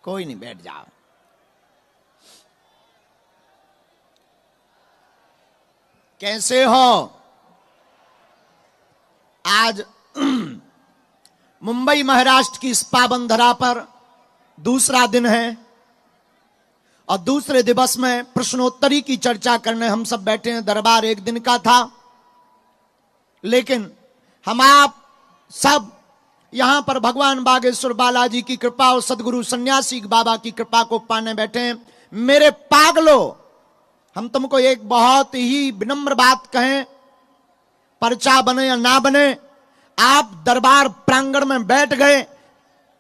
कोई नहीं, बैठ जाओ। कैसे हो? आज मुंबई महाराष्ट्र की इस पावन धरा पर दूसरा दिन है और दूसरे दिवस में प्रश्नोत्तरी की चर्चा करने हम सब बैठे हैं। दरबार एक दिन का था, लेकिन हम आप सब यहां पर भगवान बागेश्वर बालाजी की कृपा और सदगुरु सन्यासी बाबा की कृपा को पाने बैठे हैं। मेरे पागलो, हम तुमको एक बहुत ही विनम्र बात कहें, पर्चा बने या ना बने, आप दरबार प्रांगण में बैठ गए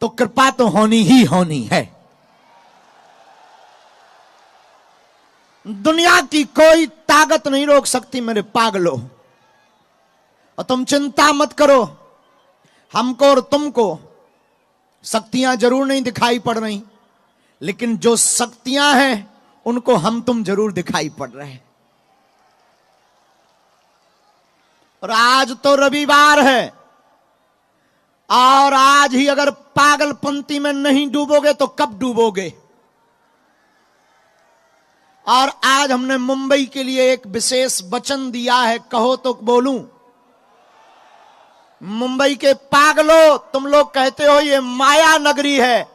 तो कृपा तो होनी ही होनी है। दुनिया की कोई ताकत नहीं रोक सकती मेरे पागलो। और तुम चिंता मत करो, हमको और तुमको शक्तियां जरूर नहीं दिखाई पड़ रही, लेकिन जो शक्तियां हैं उनको हम तुम जरूर दिखाई पड़ रहे हैं। और आज तो रविवार है, और आज ही अगर पागलपंती में नहीं डूबोगे तो कब डूबोगे? और आज हमने मुंबई के लिए एक विशेष वचन दिया है, कहो तो बोलूं। मुंबई के पागलो, तुम लोग कहते हो ये माया नगरी है,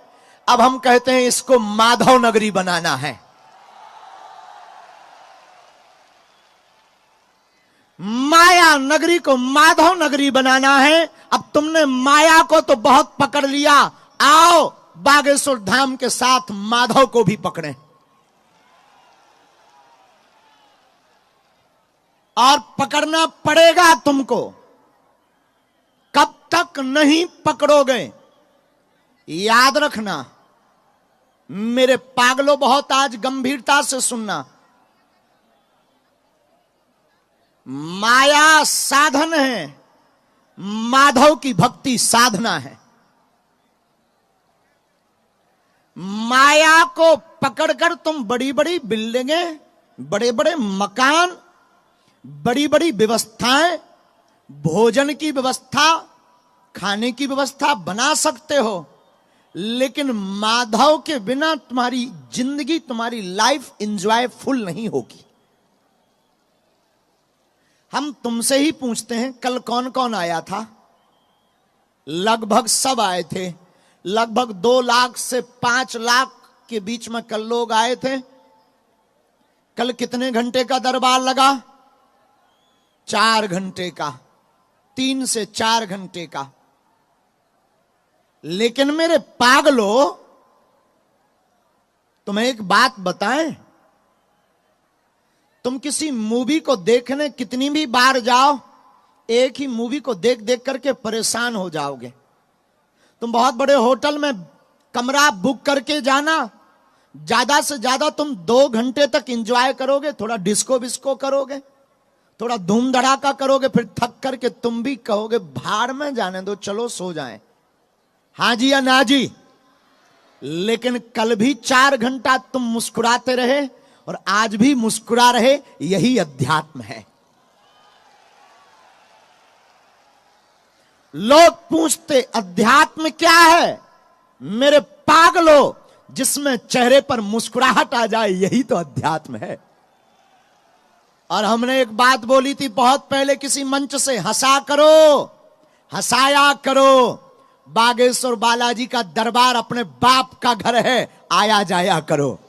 अब हम कहते हैं इसको माधव नगरी बनाना है। माया नगरी को माधव नगरी बनाना है। अब तुमने माया को तो बहुत पकड़ लिया, आओ बागेश्वर धाम के साथ माधव को भी पकड़ें। और पकड़ना पड़ेगा तुमको, कब तक नहीं पकड़ोगे याद रखना। मेरे पागलों, बहुत आज गंभीरता से सुनना। माया साधन है, माधव की भक्ति साधना है। माया को पकड़कर तुम बड़ी बड़ी बिल्डिंगें, बड़े बड़े मकान, बड़ी बड़ी व्यवस्थाएं, भोजन की व्यवस्था, खाने की व्यवस्था बना सकते हो, लेकिन माधव के बिना तुम्हारी जिंदगी, तुम्हारी लाइफ एंजॉयफुल नहीं होगी। हम तुमसे ही पूछते हैं, कल कौन कौन आया था? लगभग सब आए थे। लगभग 2 लाख से 5 लाख के बीच में कल लोग आए थे। कल कितने घंटे का दरबार लगा? 4 घंटे का, 3 से 4 घंटे का। लेकिन मेरे पागलो, तुम्हें एक बात बताएं, तुम किसी मूवी को देखने कितनी भी बार जाओ, एक ही मूवी को देख देख करके परेशान हो जाओगे। तुम बहुत बड़े होटल में कमरा बुक करके जाना, ज्यादा से ज्यादा तुम 2 घंटे तक एंजॉय करोगे, थोड़ा डिस्को विस्को करोगे, थोड़ा धूम धड़ाका करोगे, फिर थक करके तुम भी कहोगे भाड़ में जाने दो, चलो सो जाएं। हां जी या ना जी? लेकिन कल भी 4 घंटा तुम मुस्कुराते रहे और आज भी मुस्कुरा रहे, यही अध्यात्म है। लोग पूछते अध्यात्म क्या है? मेरे पागलो, जिसमें चेहरे पर मुस्कुराहट आ जाए, यही तो अध्यात्म है। और हमने एक बात बोली थी बहुत पहले किसी मंच से, हंसा करो, हंसाया करो। बागेश्वर बालाजी का दरबार अपने बाप का घर है, आया जाया करो।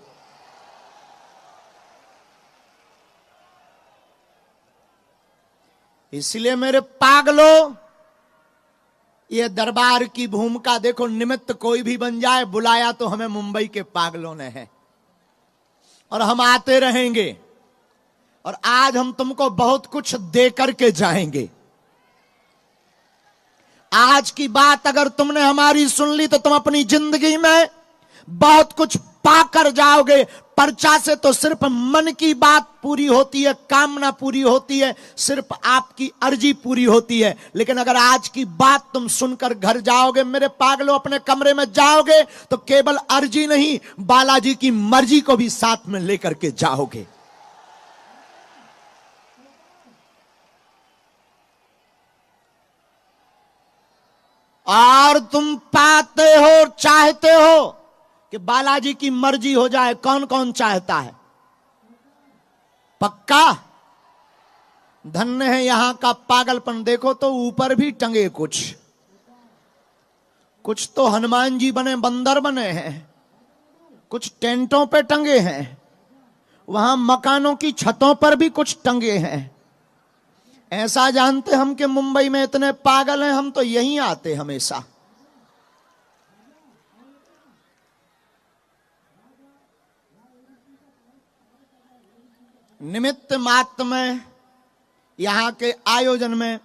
इसलिए मेरे पागलो, ये दरबार की भूमिका देखो, निमित्त कोई भी बन जाए, बुलाया तो हमें मुंबई के पागलों ने है और हम आते रहेंगे। और आज हम तुमको बहुत कुछ दे करके जाएंगे। आज की बात अगर तुमने हमारी सुन ली तो तुम अपनी जिंदगी में बहुत कुछ पाकर जाओगे। पर्चा से तो सिर्फ मन की बात पूरी होती है, कामना पूरी होती है, सिर्फ आपकी अर्जी पूरी होती है। लेकिन अगर आज की बात तुम सुनकर घर जाओगे मेरे पागलों, अपने कमरे में जाओगे, तो केवल अर्जी नहीं, बालाजी की मर्जी को भी साथ में लेकर के जाओगे। और तुम पाते हो, चाहते हो कि बालाजी की मर्जी हो जाए, कौन कौन चाहता है? पक्का? धन्य है यहां का पागलपन। देखो तो ऊपर भी टंगे कुछ तो हनुमान जी बने, बंदर बने हैं, कुछ टेंटों पे टंगे हैं, वहां मकानों की छतों पर भी कुछ टंगे हैं। ऐसा जानते हम कि मुंबई में इतने पागल हैं, हम तो यहीं आते हमेशा। निमित्त मात्र में यहां के आयोजन में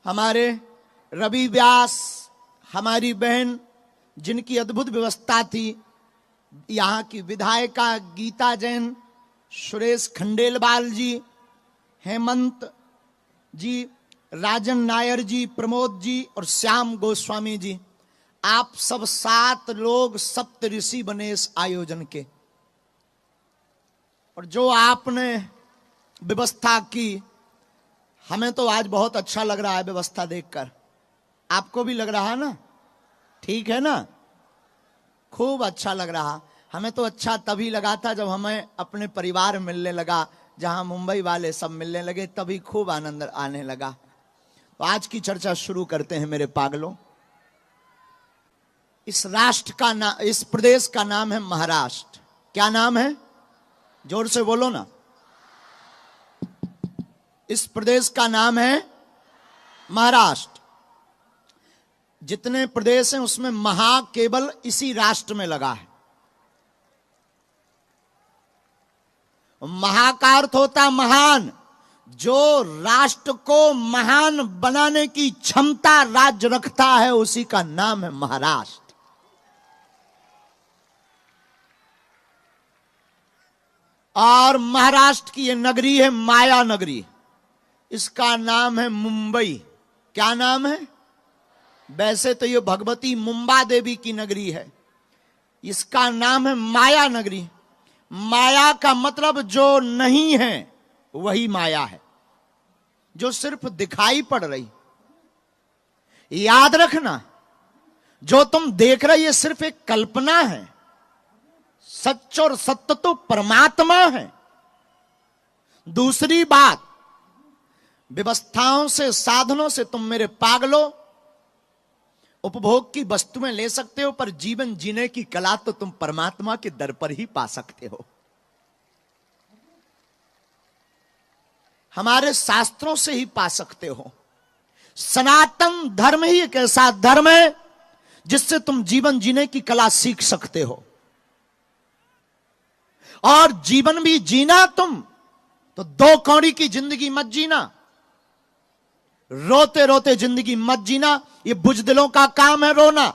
हमारे रवि व्यास, हमारी बहन, जिनकी अद्भुत व्यवस्था थी, यहां की विधायिका गीता जैन, सुरेश खंडेलवाल जी, हेमंत जी, राजन नायर जी, प्रमोद जी और श्याम गोस्वामी जी, आप सब 7 लोग सप्त ऋषि बने इस आयोजन के। और जो आपने व्यवस्था की, हमें तो आज बहुत अच्छा लग रहा है व्यवस्था देखकर। आपको भी लग रहा है ना? ठीक है ना? खूब अच्छा लग रहा। हमें तो अच्छा तभी लगा था जब हमें अपने परिवार मिलने लगा, जहां मुंबई वाले सब मिलने लगे, तभी खूब आनंद आने लगा। तो आज की चर्चा शुरू करते हैं मेरे पागलों। इस राष्ट्र का नाम, इस प्रदेश का नाम है महाराष्ट्र। क्या नाम है? जोर से बोलो ना। इस प्रदेश का नाम है महाराष्ट्र। जितने प्रदेश हैं उसमें महा केवल इसी राष्ट्र में लगा है। महा का अर्थ होता महान। जो राष्ट्र को महान बनाने की क्षमता राज्य रखता है, उसी का नाम है महाराष्ट्र। और महाराष्ट्र की यह नगरी है माया नगरी। इसका नाम है मुंबई। क्या नाम है? वैसे तो यह भगवती मुंबा देवी की नगरी है, इसका नाम है माया नगरी। माया का मतलब जो नहीं है वही माया है, जो सिर्फ दिखाई पड़ रही। याद रखना, जो तुम देख रहे ये सिर्फ एक कल्पना है। सच और सत्य तो परमात्मा है। दूसरी बात, व्यवस्थाओं से, साधनों से तुम मेरे पागलों उपभोग की वस्तुएं ले सकते हो, पर जीवन जीने की कला तो तुम परमात्मा के दर पर ही पा सकते हो। हमारे शास्त्रों से ही पा सकते हो। सनातन धर्म ही एक ऐसा धर्म है जिससे तुम जीवन जीने की कला सीख सकते हो। और जीवन भी जीना तुम तो 2 कौड़ी की जिंदगी मत जीना, रोते रोते जिंदगी मत जीना। ये बुजदिलों का काम है रोना,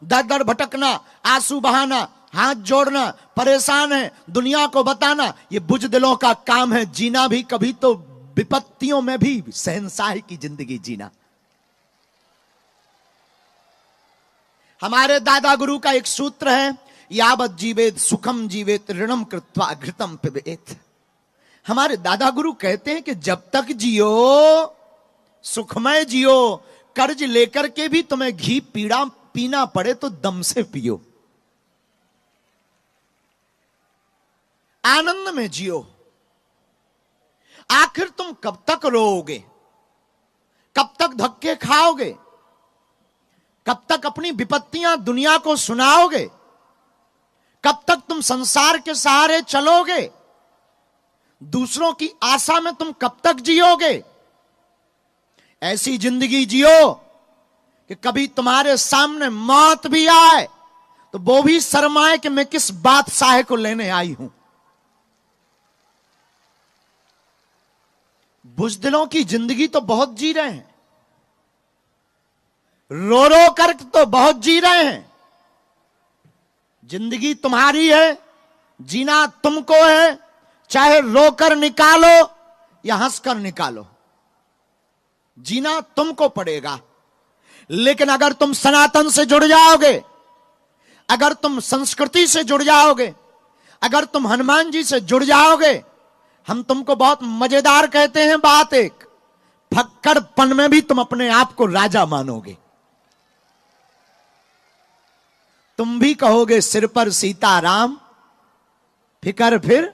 दर दर भटकना, आंसू बहाना, हाथ जोड़ना, परेशान है दुनिया को बताना। ये बुजदिलों का काम है। जीना भी कभी तो विपत्तियों में भी शहंशाही की जिंदगी जीना। हमारे दादा गुरु का एक सूत्र है, यावत जीवेत सुखम जीवेत ऋणम कृत्वा घृतम पिबेत। हमारे दादा गुरु कहते हैं कि जब तक जियो सुखमय जियो, कर्ज लेकर के भी तुम्हें घी पीड़ा पीना पड़े तो दम से पियो। आनंद में जियो। आखिर तुम कब तक रोओगे? कब तक धक्के खाओगे? कब तक अपनी विपत्तियां दुनिया को सुनाओगे? कब तक तुम संसार के सहारे चलोगे? दूसरों की आशा में तुम कब तक जियोगे? ऐसी जिंदगी जियो कि कभी तुम्हारे सामने मौत भी आए तो वो भी शर्माए कि मैं किस बादशाह को लेने आई हूं। बुजदिलों की जिंदगी तो बहुत जी रहे हैं, रो रो कर तो बहुत जी रहे हैं। जिंदगी तुम्हारी है, जीना तुमको है। चाहे रोकर निकालो या हंसकर निकालो, जीना तुमको पड़ेगा। लेकिन अगर तुम सनातन से जुड़ जाओगे, अगर तुम संस्कृति से जुड़ जाओगे, अगर तुम हनुमान जी से जुड़ जाओगे, हम तुमको बहुत मजेदार कहते हैं बात एक, फक्कड़पन में भी तुम अपने आप को राजा मानोगे। तुम भी कहोगे सिर पर सीताराम, फिकर फिर